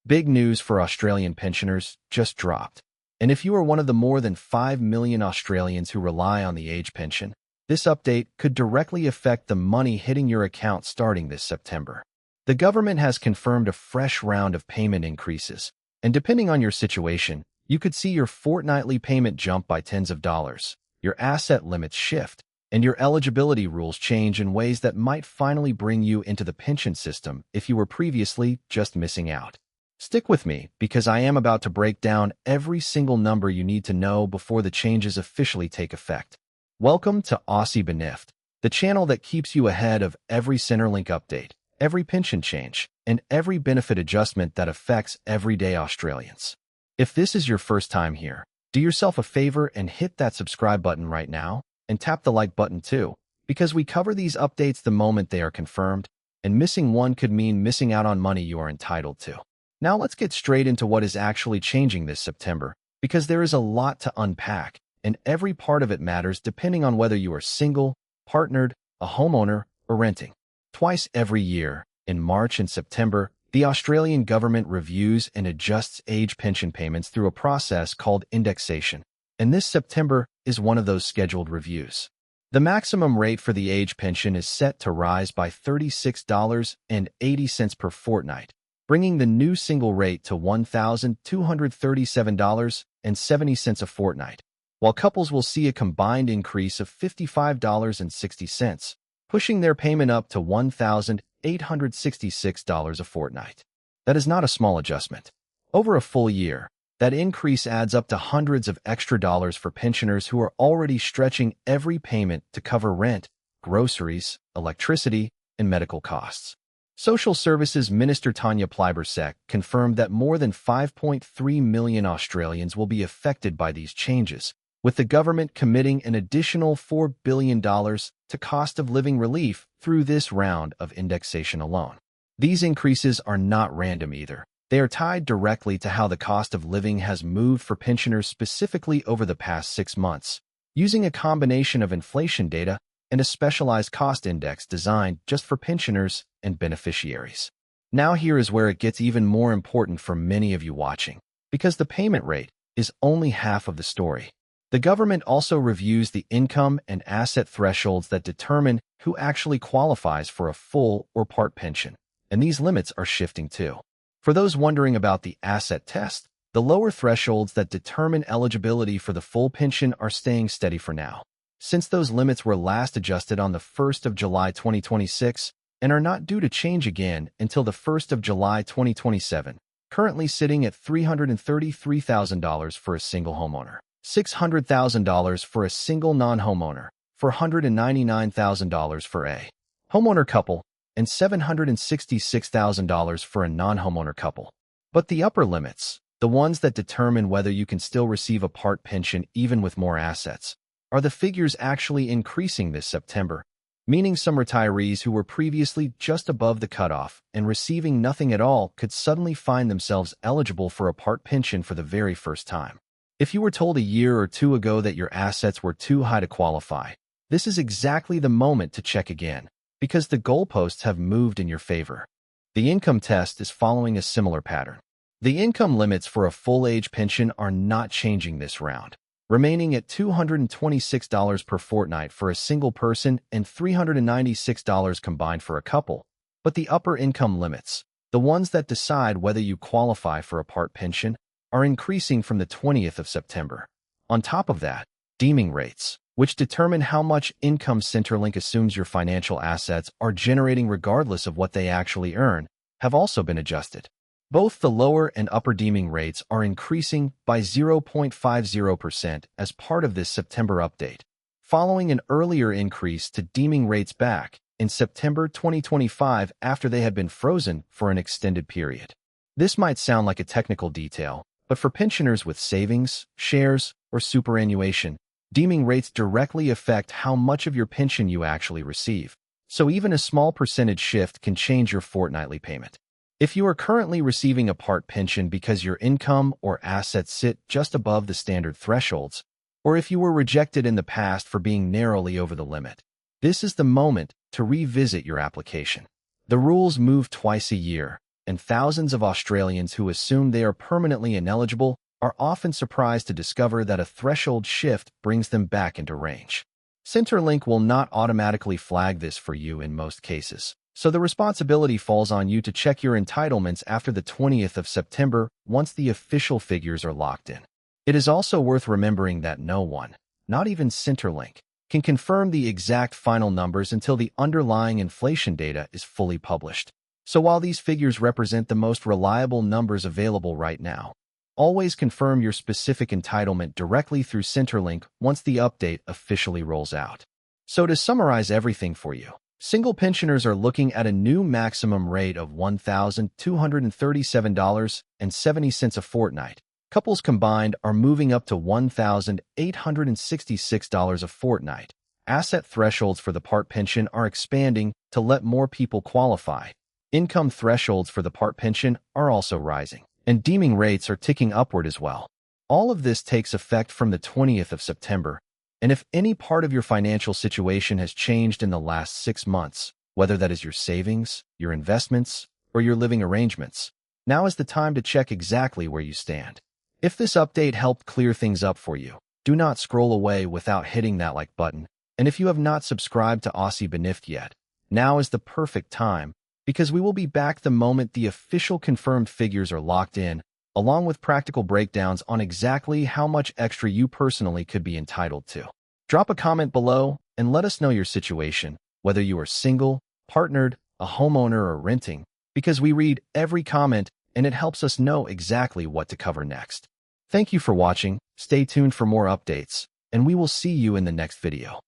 Big news for Australian pensioners just dropped. And if you are one of the more than 5 million Australians who rely on the age pension, this update could directly affect the money hitting your account starting this September. The government has confirmed a fresh round of payment increases, and depending on your situation, you could see your fortnightly payment jump by tens of dollars, your asset limits shift, and your eligibility rules change in ways that might finally bring you into the pension system if you were previously just missing out. Stick with me, because I am about to break down every single number you need to know before the changes officially take effect. Welcome to Aussie Benift, the channel that keeps you ahead of every Centrelink update, every pension change, and every benefit adjustment that affects everyday Australians. If this is your first time here, do yourself a favor and hit that subscribe button right now, and tap the like button too, because we cover these updates the moment they are confirmed, and missing one could mean missing out on money you are entitled to. Now let's get straight into what is actually changing this September, because there is a lot to unpack, and every part of it matters depending on whether you are single, partnered, a homeowner, or renting. Twice every year, in March and September, the Australian government reviews and adjusts age pension payments through a process called indexation, and this September is one of those scheduled reviews. The maximum rate for the age pension is set to rise by $36.80 per fortnight, bringing the new single rate to $1,237.70 a fortnight, while couples will see a combined increase of $55.60, pushing their payment up to $1,866 a fortnight. That is not a small adjustment. Over a full year, that increase adds up to hundreds of extra dollars for pensioners who are already stretching every payment to cover rent, groceries, electricity, and medical costs. Social Services Minister Tanya Plibersek confirmed that more than 5.3 million Australians will be affected by these changes, with the government committing an additional $4 billion to cost of living relief through this round of indexation alone. These increases are not random either. They are tied directly to how the cost of living has moved for pensioners specifically over the past 6 months, using a combination of inflation data and a specialized cost index designed just for pensioners and beneficiaries. Now here is where it gets even more important for many of you watching, because the payment rate is only half of the story. The government also reviews the income and asset thresholds that determine who actually qualifies for a full or part pension, and these limits are shifting too. For those wondering about the asset test, the lower thresholds that determine eligibility for the full pension are staying steady for now, since those limits were last adjusted on the 1st of July 2026 and are not due to change again until the 1st of July 2027, currently sitting at $333,000 for a single homeowner, $600,000 for a single non-homeowner, $499,000 for a homeowner couple, and $766,000 for a non-homeowner couple. But the upper limits, the ones that determine whether you can still receive a part pension even with more assets, are the figures actually increasing this September, meaning some retirees who were previously just above the cutoff and receiving nothing at all could suddenly find themselves eligible for a part pension for the very first time. If you were told a year or two ago that your assets were too high to qualify, this is exactly the moment to check again, because the goalposts have moved in your favor. The income test is following a similar pattern. The income limits for a full-age pension are not changing this round, remaining at $226 per fortnight for a single person and $396 combined for a couple. But the upper income limits, the ones that decide whether you qualify for a part pension, are increasing from the 20th of September. On top of that, deeming rates, which determine how much income Centrelink assumes your financial assets are generating regardless of what they actually earn, have also been adjusted. Both the lower and upper deeming rates are increasing by 0.50% as part of this September update, following an earlier increase to deeming rates back in September 2025 after they had been frozen for an extended period. This might sound like a technical detail, but for pensioners with savings, shares, or superannuation, deeming rates directly affect how much of your pension you actually receive, so even a small percentage shift can change your fortnightly payment. If you are currently receiving a part pension because your income or assets sit just above the standard thresholds, or if you were rejected in the past for being narrowly over the limit, this is the moment to revisit your application. The rules move twice a year, and thousands of Australians who assume they are permanently ineligible are often surprised to discover that a threshold shift brings them back into range. Centrelink will not automatically flag this for you in most cases, so the responsibility falls on you to check your entitlements after the 20th of September once the official figures are locked in. It is also worth remembering that no one, not even Centrelink, can confirm the exact final numbers until the underlying inflation data is fully published. So while these figures represent the most reliable numbers available right now, always confirm your specific entitlement directly through Centrelink once the update officially rolls out. So to summarize everything for you, single pensioners are looking at a new maximum rate of $1,237.70 a fortnight. Couples combined are moving up to $1,866 a fortnight. Asset thresholds for the part pension are expanding to let more people qualify. Income thresholds for the part pension are also rising, and deeming rates are ticking upward as well. All of this takes effect from the 20th of September, and if any part of your financial situation has changed in the last 6 months, whether that is your savings, your investments, or your living arrangements, now is the time to check exactly where you stand. If this update helped clear things up for you, do not scroll away without hitting that like button, and if you have not subscribed to Aussie Benift yet, now is the perfect time, because we will be back the moment the official confirmed figures are locked in, along with practical breakdowns on exactly how much extra you personally could be entitled to. Drop a comment below and let us know your situation, whether you are single, partnered, a homeowner, or renting, because we read every comment and it helps us know exactly what to cover next. Thank you for watching, stay tuned for more updates, and we will see you in the next video.